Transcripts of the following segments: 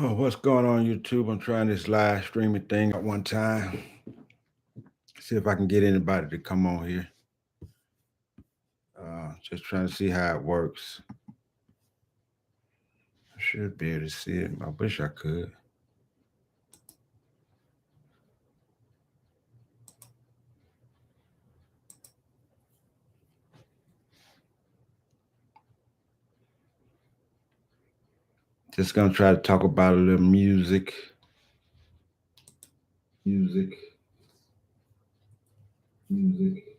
Oh, what's going on YouTube? I'm trying this live streaming thing at one time. See if I can get anybody to come on here. Just trying to see how it works. I should be able to see it. I wish I could. Just gonna try to talk about a little music. Music. Music.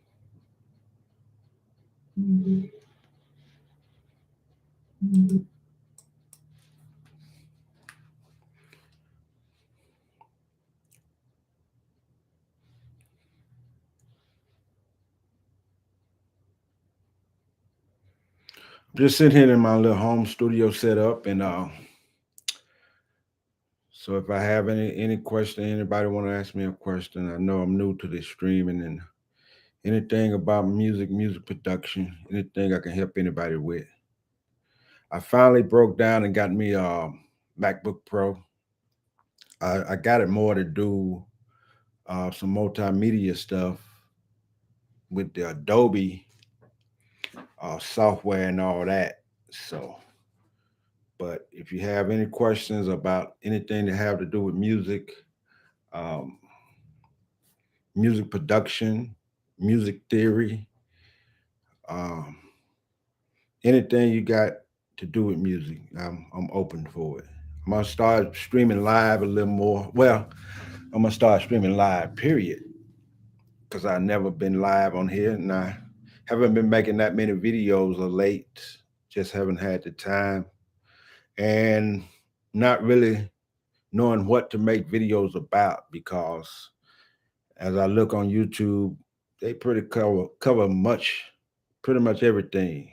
Music. Music. Just sitting here in my little home studio setup, and so if I have any question, anybody want to ask me a question, I know I'm new to this streaming and anything about music production, anything I can help anybody with. I finally broke down and got me a MacBook Pro. I got it more to do some multimedia stuff with the Adobe software and all that. So, but if you have any questions about anything that have to do with music, um, music production, music theory, um, anything you got to do with music, I'm open for it. I'm gonna start streaming live a little more. Well, I'm gonna start streaming live, period, because I've never been live on here, and I haven't been making that many videos of late. Just haven't had the time, and not really knowing what to make videos about because as I look on YouTube, they cover pretty much everything.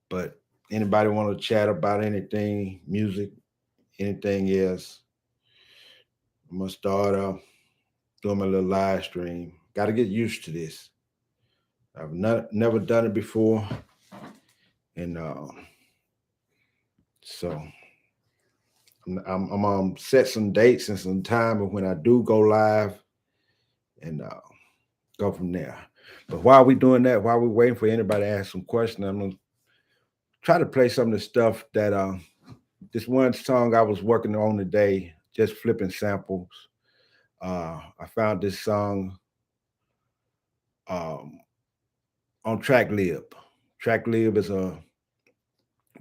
But anybody want to chat about anything, music, anything else, I'm gonna start doing my little live stream. Got to get used to this. I've never done it before, and so I'm set some dates and some time of when I do go live, and go from there. But while we doing that, while we're waiting for anybody to ask some questions, I'm gonna try to play some of the stuff that this one song I was working on today, just flipping samples. I found this song um, on TrackLib. TrackLib is a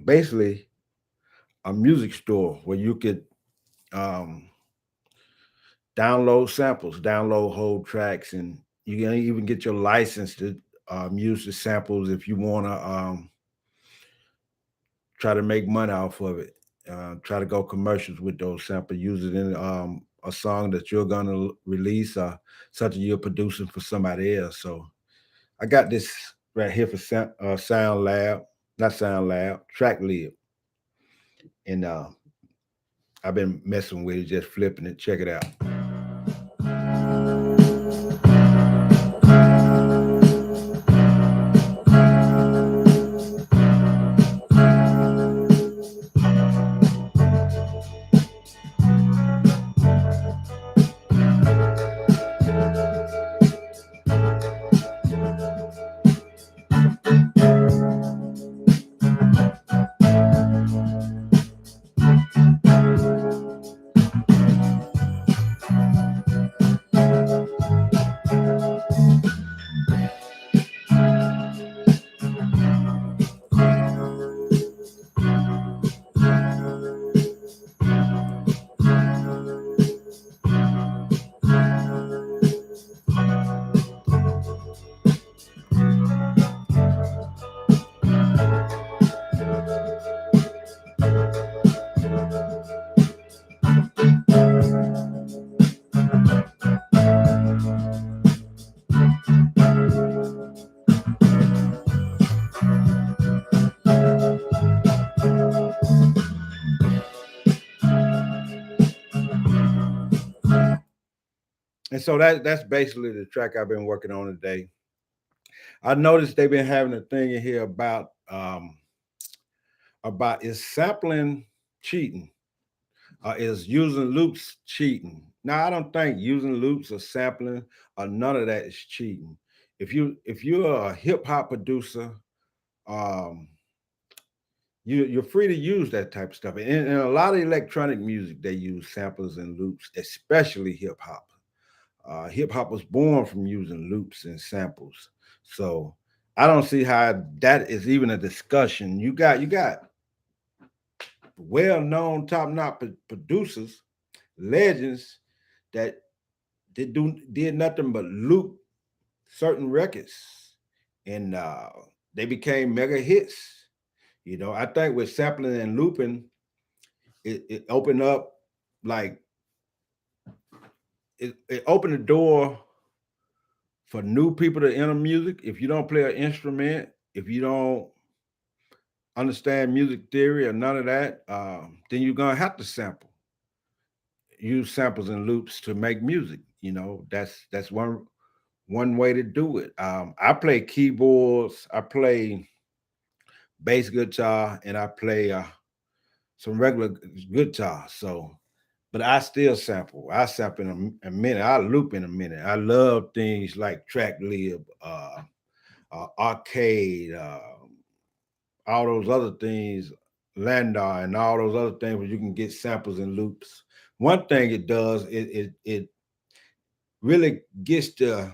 basically a music store where you could um, download samples, download whole tracks, and you can even get your license to use the samples if you want to try to make money off of it. Try to go commercials with those samples. Use it in a song that you're gonna release, something you're producing for somebody else. So I got this right here for Sound Lab, not Sound Lab, Track Lib, and I've been messing with it, just flipping it. Check it out. And so that's basically the track I've been working on today. I noticed they've been having a thing in here about is sampling cheating? Is using loops cheating? Now, I don't think using loops or sampling or none of that is cheating. If you're a hip hop producer, um, you're free to use that type of stuff. In a lot of electronic music, they use samples and loops, especially hip hop. Hip hop was born from using loops and samples. So I don't see how that is even a discussion. You got well-known top-notch producers, legends that did nothing but loop certain records, and they became mega hits. I think with sampling and looping, it opened up, like, it opened the door for new people to enter music. If you don't play an instrument, if you don't understand music theory or none of that, then you're gonna have to use samples and loops to make music. That's one way to do it. I play keyboards, I play bass guitar, and I play some regular guitar. So, but I still sample. I sample in a minute. I loop in a minute. I love things like TrackLib, Arcade, all those other things, Landar, and all those other things where you can get samples and loops. One thing it does, it really gets the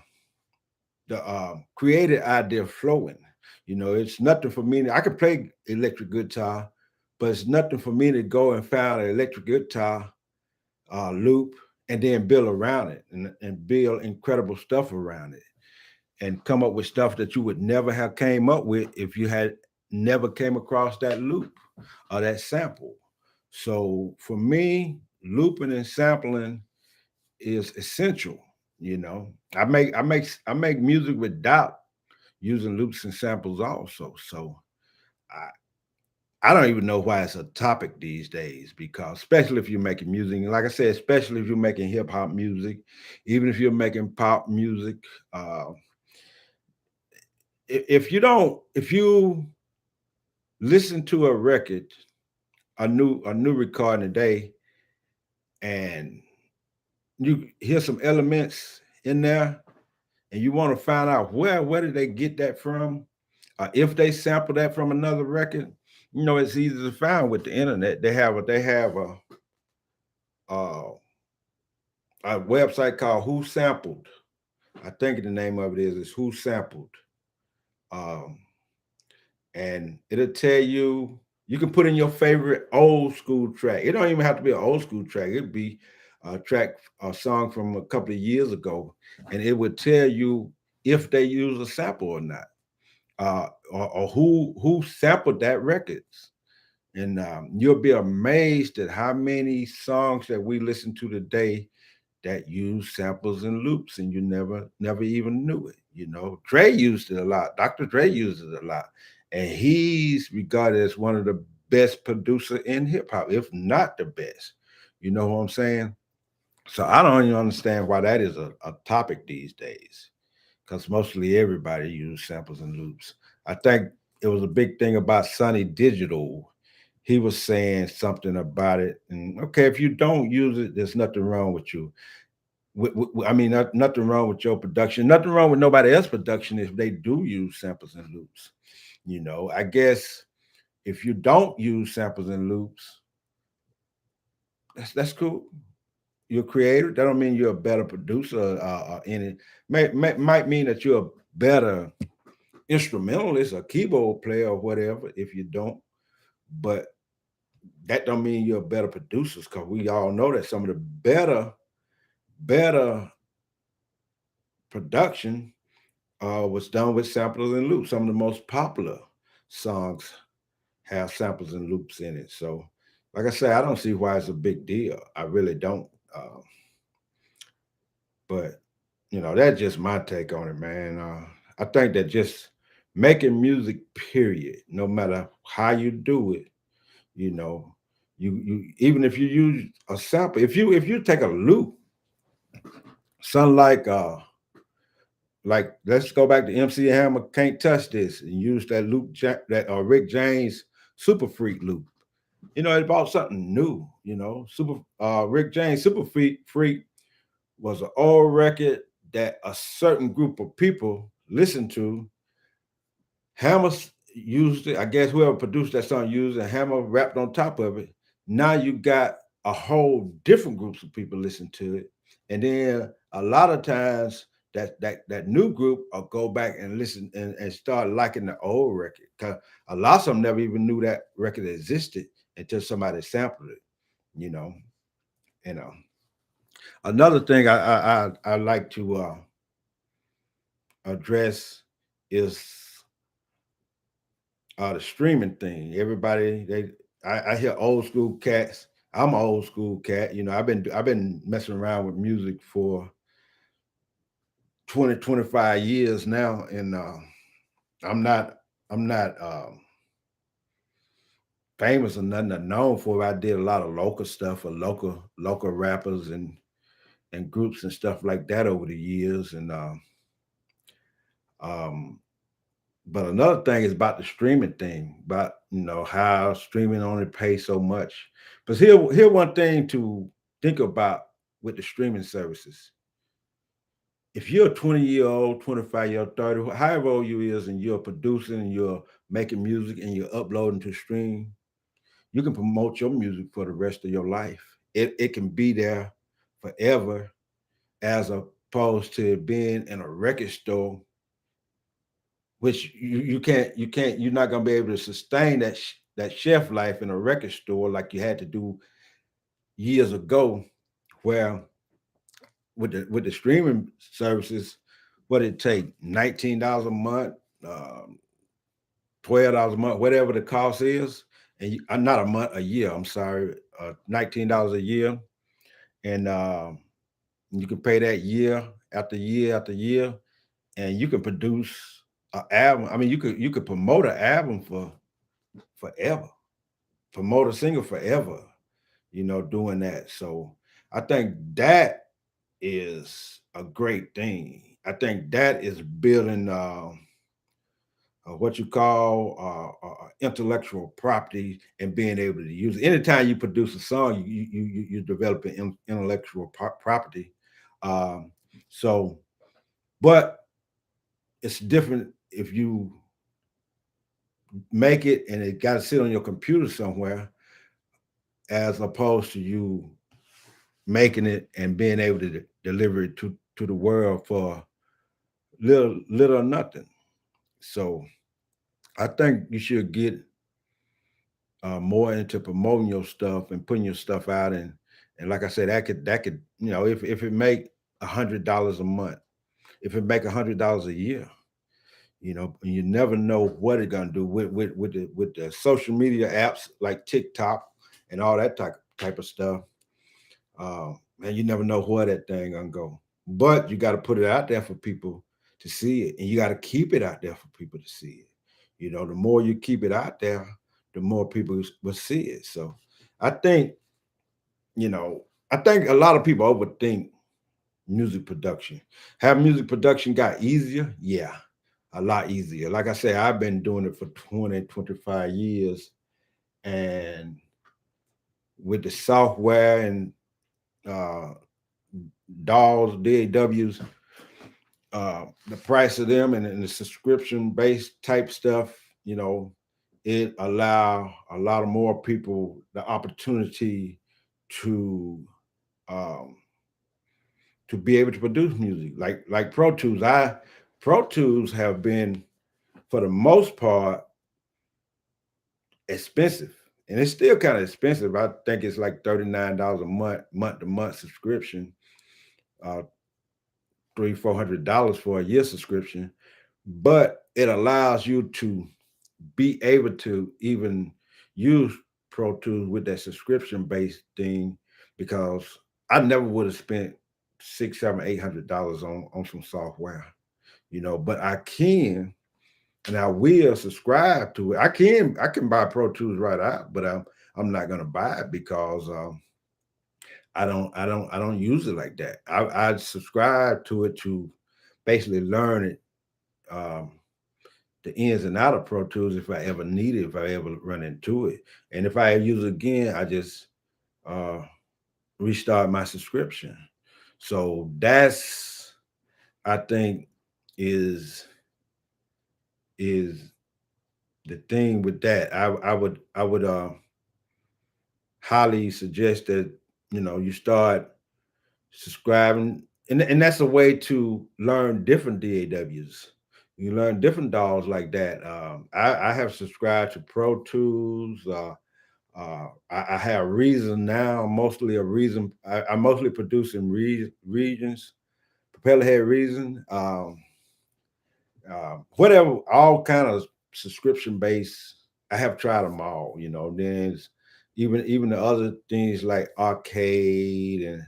creative idea flowing. It's nothing for me. I can play electric guitar, but it's nothing for me to go and find an electric guitar loop and then build around it and build incredible stuff around it and come up with stuff that you would never have came up with if you had never came across that loop or that sample. So for me, looping and sampling is essential. I make music without using loops and samples also. So I I don't even know why it's a topic these days, because especially if you're making music, and like I said, especially if you're making hip hop music, even if you're making pop music, uh, if you listen to a record, a new recording today, and you hear some elements in there, and you want to find out where did they get that from, if they sample that from another record, it's easy to find with the internet. Uh, a website called Who Sampled. I think the name of it is Who Sampled. Um, and it'll tell you can put in your favorite old school track. It don't even have to be an old school track. It'd be a song from a couple of years ago, and it would tell you if they use a sample or not, or who sampled that records. And you'll be amazed at how many songs that we listen to today that use samples and loops, and you never even knew it. Dre used it a lot. Dr. Dre uses it a lot, and he's regarded as one of the best producer in hip hop, if not the best. You know what I'm saying? So I don't even understand why that is a topic these days, because mostly everybody uses samples and loops. I think it was a big thing about Sonny Digital. He was saying something about it, and okay, if you don't use it, there's nothing wrong with you. I mean, nothing wrong with your production. Nothing wrong with nobody else's production if they do use samples and loops. I guess if you don't use samples and loops, that's cool. You're a creator. That don't mean you're a better producer. In it might mean that you're a better instrumentalist, a keyboard player, or whatever. If you don't, but that don't mean you're a better producer, because we all know that some of the better production was done with samples and loops. Some of the most popular songs have samples and loops in it. So, like I say, I don't see why it's a big deal. I really don't. But that's just my take on it, man. I think that just making music, period, no matter how you do it, you know, you even if you use a sample, if you take a loop, something like let's go back to MC Hammer, Can't Touch This, and use that loop, that Rick James Super Freak loop. It brought something new. Super Rick James, Super Freak was an old record that a certain group of people listened to. Hammer used it. I guess whoever produced that song used it. Hammer rapped on top of it. Now you got a whole different groups of people listen to it, and then a lot of times that new group will go back and listen and start liking the old record because a lot of them never even knew that record existed until somebody sampled it. You know, you know. Another thing I like to address is the streaming thing. Everybody I hear old school cats. I'm an old school cat. I've been messing around with music for 20 to 25 years now, and I'm not I'm not famous or nothing or known for it. I did a lot of local stuff for local rappers and groups and stuff like that over the years, and um but another thing is about the streaming thing, about how streaming only pays so much. But here one thing to think about with the streaming services. If you're a 20-year-old, 25-year-old, 30, however old you is, and you're producing and you're making music and you're uploading to stream, you can promote your music for the rest of your life. It can be there forever, as opposed to being in a record store, which you're not gonna be able to sustain that shelf life in a record store like you had to do years ago, where with the streaming services, what it take $19 a month, um, $12 a month, whatever the cost is, and not a month, a year. I'm sorry, $19 a year, and you can pay that year after year after year, and you can produce an album. I mean, you could promote an album for forever, promote a single forever, doing that. So I think that is a great thing. I think that is building what you call intellectual property and being able to use it. Anytime you produce a song, you're developing intellectual property. Um, so, but it's different if you make it and it got to sit on your computer somewhere, as opposed to you making it and being able to deliver it to the world for little or nothing. So I think you should get more into promoting your stuff and putting your stuff out, and like I said, that could if it make $100 a month, if it make $100 a year, you never know what it's gonna do with the social media apps like TikTok and all that type of stuff. And you never know where that thing gonna go. But you got to put it out there for people to see it, and you got to keep it out there for people to see it. The more you keep it out there, the more people will see it. So I think, you know, I think a lot of people overthink music production. Have music production got easier? Yeah, a lot easier. Like I say, I've been doing it for 20 to 25 years, and with the software and uh DAWs, DAWs, the price of them and the subscription based type stuff, it allow a lot of more people the opportunity to um, to be able to produce music like Pro Tools. Pro Tools have been, for the most part, expensive, and it's still kind of expensive. I think it's like $39 a month to month subscription, uh, $300-400 for a year subscription, but it allows you to be able to even use Pro Tools with that subscription based thing, because I never would have spent six, seven, $800 on some software, but I can and I will subscribe to it. I can buy Pro Tools right out, but I'm not gonna buy it because I don't use it like that. I subscribe to it to basically learn it, um, the ins and out of Pro Tools if I ever need it, if I ever run into it. And if I use it again, I just uh restart my subscription. So that's, I think, is is the thing with that. I would highly suggest that you start subscribing, and that's a way to learn different DAWs. You learn different DAWs like that. I have subscribed to Pro Tools. I have Reason now, mostly a Reason. I mostly produce in regions, propeller head Reason. Whatever, all kind of subscription based. I have tried them all. Then even the other things like Arcade and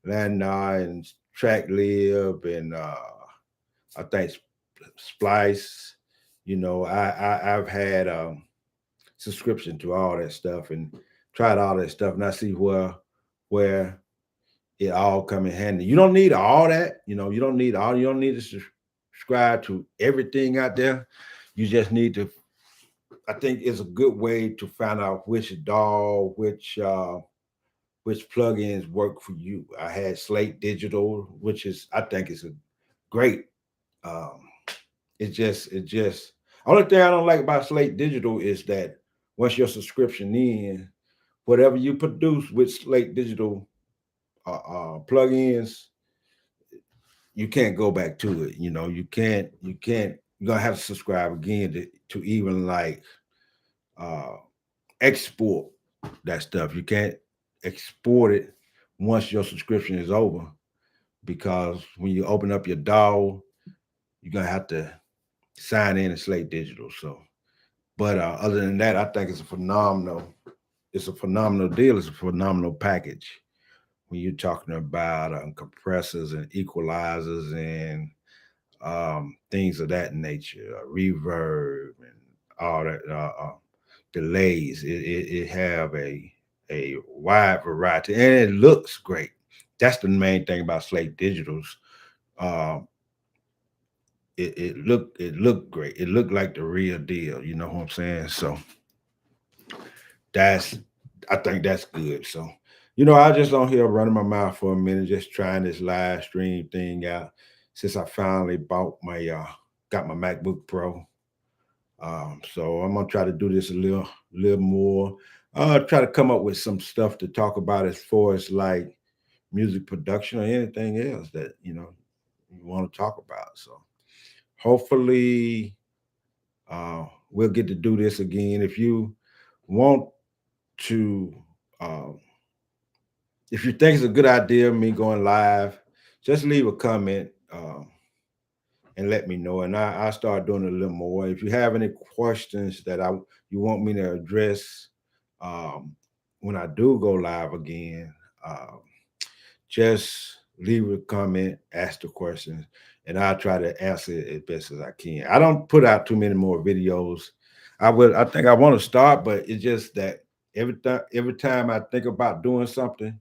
Landar and TrackLib and I think Splice. I've had subscription to all that stuff and tried all that stuff, and I see where it all come in handy. You don't need all that. You don't need all. You don't need to subscribe to everything out there. You just need to. I think it's a good way to find out which DAW, which plugins work for you. I had Slate Digital, which is, I think, is a great. Um, it just only thing I don't like about Slate Digital is that once your subscription in, whatever you produce with Slate Digital plugins, you can't go back to it. You can't. You're gonna have to subscribe again to even like uh, export that stuff. You can't export it once your subscription is over, because when you open up your DAW, you're gonna have to sign in and Slate Digital. So, but other than that, I think it's a phenomenal deal. It's a phenomenal package when you're talking about compressors and equalizers and things of that nature, reverb and all that, delays. It have a wide variety, and it looks great. That's the main thing about Slate Digitals. Uh, it looked great. It looked like the real deal. You know what I'm saying? So that's I think that's good. So I just on here running my mouth for a minute, just trying this live stream thing out since I finally bought my got my MacBook Pro. So I'm gonna try to do this a little more. Try to come up with some stuff to talk about as far as like music production or anything else that you want to talk about. So hopefully we'll get to do this again. If you want to, um, if you think it's a good idea, me going live, just leave a comment. And let me know, and I'll start doing it a little more. If you have any questions that you want me to address um, when I do go live again, um, just leave a comment, ask the questions, and I'll try to answer it as best as I can. I don't put out too many more videos. I think I want to start, but it's just that every time I think about doing something,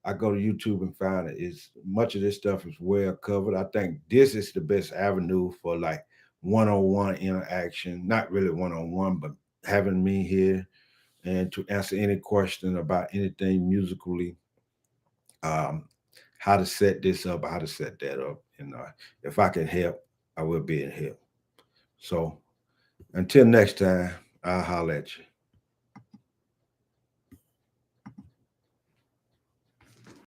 I go to YouTube and find it. It's much of this stuff is well covered. I think this is the best avenue for like one-on-one interaction. Not really one-on-one, but having me here and to answer any question about anything musically, um, how to set this up, how to set that up. And if I can help, I will be in help. So until next time, I'll holler at you.